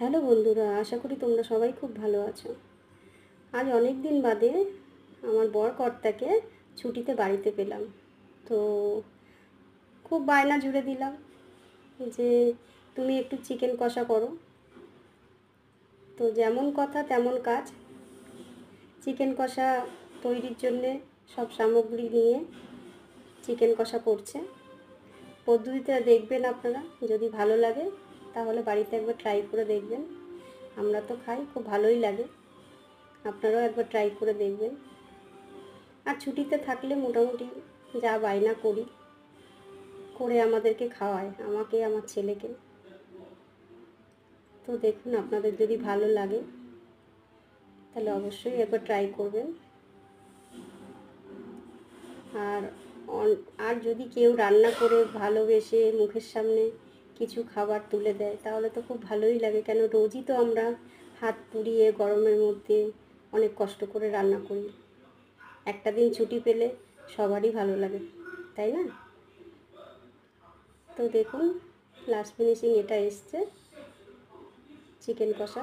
Hello বন্ধুরা, আশা করি তোমরা সবাই খুব ভালো আছো। আজ অনেক দিন বাদে আমার বর কর্তাকে ছুটিতে বাড়িতে পেলাম। তো খুব বায়না জুড়ে দিলাম যে তুমি একটু চিকেন কষা করো। তো যেমন কথা তেমন কাজ। চিকেন কষা তৈরির জন্যে সব সামগ্রী নিয়ে চিকেন কষা করছে। পদ্ধতিটা দেখবেন আপনারা, যদি ভালো লাগে তাহলে বাড়িতে একবার ট্রাই করে দেখবেন। আমরা তো খাই, খুব ভালোই লাগে, আপনারাও একবার ট্রাই করে দেখবেন। আর ছুটিতে থাকলে মোটামুটি যা বায়না করি করে আমাদেরকে খাওয়ায়, আমাকে আমার ছেলেকে। তো দেখুন, আপনাদের যদি ভালো লাগে তাহলে অবশ্যই একবার ট্রাই করবেন। আর আর যদি কেউ রান্না করে ভালোবেসে মুখের সামনে কিছু খাবার তুলে দেয় তাহলে তো খুব ভালোই লাগে, কেন রোজই তো আমরা হাত পুড়িয়ে গরমের মধ্যে অনেক কষ্ট করে রান্না করি। একটা দিন ছুটি পেলে সবারই ভালো লাগে, তাই না? তো দেখুন, লাস্ট ফিনিশিং এটা এসছে চিকেন কষা।